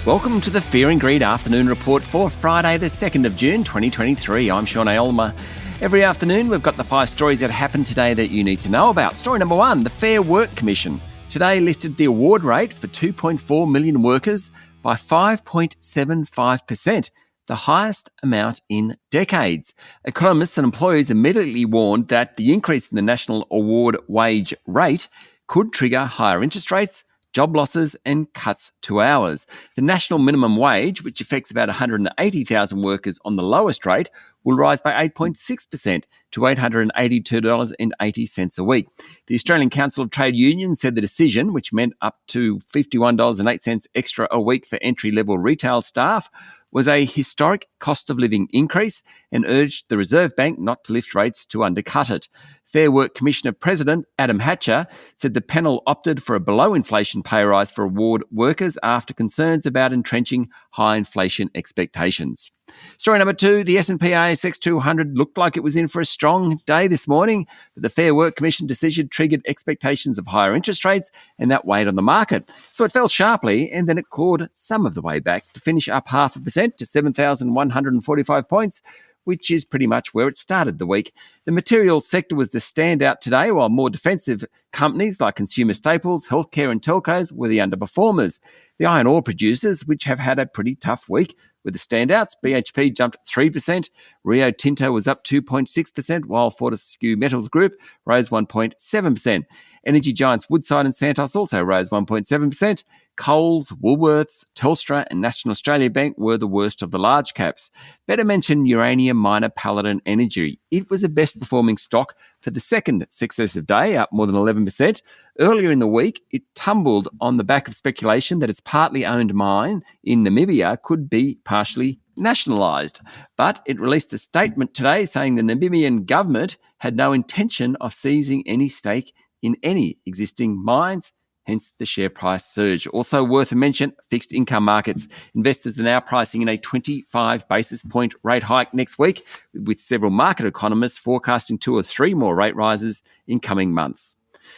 Welcome to the Fear and Greed Afternoon Report for Friday the 2nd of June 2023. I'm Sean Aylmer. Every afternoon we've got the 5 stories that happened today that you need to know about. Story number 1, the Fair Work Commission today lifted the award rate for 2.4 million workers by 5.75%, the highest amount in decades. Economists and employers immediately warned that the increase in the national award wage rate could trigger higher interest rates, job losses and cuts to hours. The national minimum wage, which affects about 180,000 workers on the lowest rate, will rise by 8.6% to $882.80 a week. The Australian Council of Trade Unions said the decision, which meant up to $51.08 extra a week for entry-level retail staff, was a historic cost of living increase and urged the Reserve Bank not to lift rates to undercut it. Fair Work Commissioner President Adam Hatcher said the panel opted for a below-inflation pay rise for award workers after concerns about entrenching high inflation expectations. Story number 2, the S&P ASX 200 looked like it was in for a strong day this morning, but the Fair Work Commission decision triggered expectations of higher interest rates, and that weighed on the market. So it fell sharply, and then it clawed some of the way back to finish up 0.5% to 7,145 points, which is pretty much where it started the week. The materials sector was the standout today, while more defensive companies like consumer staples, healthcare and telcos were the underperformers. The iron ore producers, which have had a pretty tough week, were the standouts. BHP jumped 3%, Rio Tinto was up 2.6%, while Fortescue Metals Group rose 1.7%. Energy giants Woodside and Santos also rose 1.7%. Coles, Woolworths, Telstra and National Australia Bank were the worst of the large caps. Better mention uranium miner Paladin Energy. It was the best performing stock for the second successive day, up more than 11%. Earlier in the week, it tumbled on the back of speculation that its partly owned mine in Namibia could be partially nationalised. But it released a statement today saying the Namibian government had no intention of seizing any stake in any existing mines, hence the share price surge. Also worth a mention, fixed income markets. Investors are now pricing in a 25 basis point rate hike next week, with several market economists forecasting 2 or 3 more rate rises in coming months.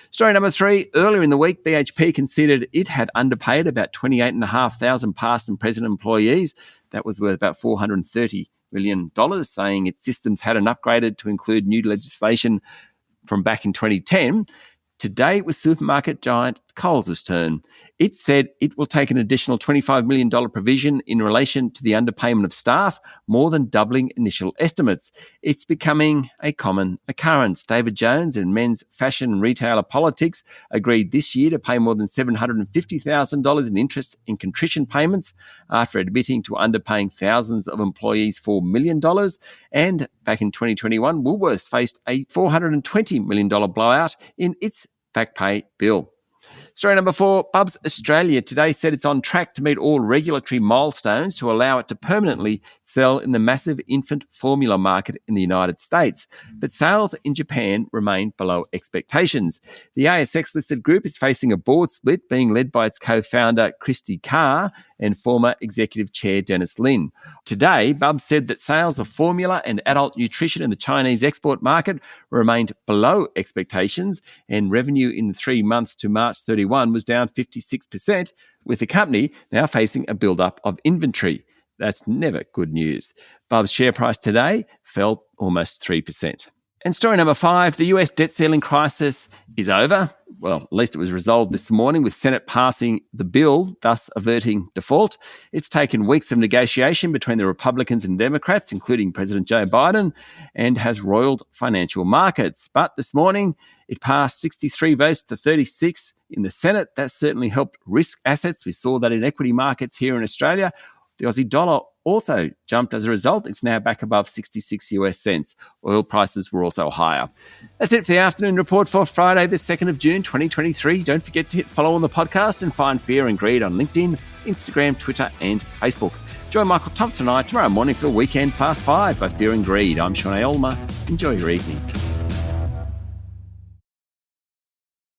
Story number 3, earlier in the week, BHP considered it had underpaid about 28,500 past and present employees. That was worth about $430 million, saying its systems hadn't upgraded to include new legislation from back in 2010. Today it was supermarket giant Coles' turn. It said it will take an additional $25 million provision in relation to the underpayment of staff, more than doubling initial estimates. It's becoming a common occurrence. David Jones and men's fashion retailer Politics agreed this year to pay more than $750,000 in interest and contrition payments after admitting to underpaying thousands of employees $4 million. And back in 2021, Woolworths faced a $420 million blowout in its back pay bill. Story number 4, Bubs Australia today said it's on track to meet all regulatory milestones to allow it to permanently sell in the massive infant formula market in the United States. But sales in Japan remain below expectations. The ASX-listed group is facing a board split being led by its co-founder Christy Carr and former executive chair Dennis Lin. Today, Bubs said that sales of formula and adult nutrition in the Chinese export market remained below expectations, and revenue in the 3 months to March 31 was down 56%, with the company now facing a build-up of inventory. That's never good news. Bubs' share price today fell almost 3%. And story number 5, the US debt ceiling crisis is over. Well, at least it was resolved this morning with Senate passing the bill, thus averting default. It's taken weeks of negotiation between the Republicans and Democrats, including President Joe Biden, and has roiled financial markets. But this morning, it passed 63 votes to 36 in the Senate. That certainly helped risk assets. We saw that in equity markets here in Australia. The Aussie dollar also jumped as a result. It's now back above 66 US cents. Oil prices were also higher. That's it for the afternoon report for Friday, the 2nd of June, 2023. Don't forget to hit follow on the podcast and find Fear and Greed on LinkedIn, Instagram, Twitter and Facebook. Join Michael Thompson and I tomorrow morning for the Weekend Fast 5 by Fear and Greed. I'm Sean Aylmer. Enjoy your evening.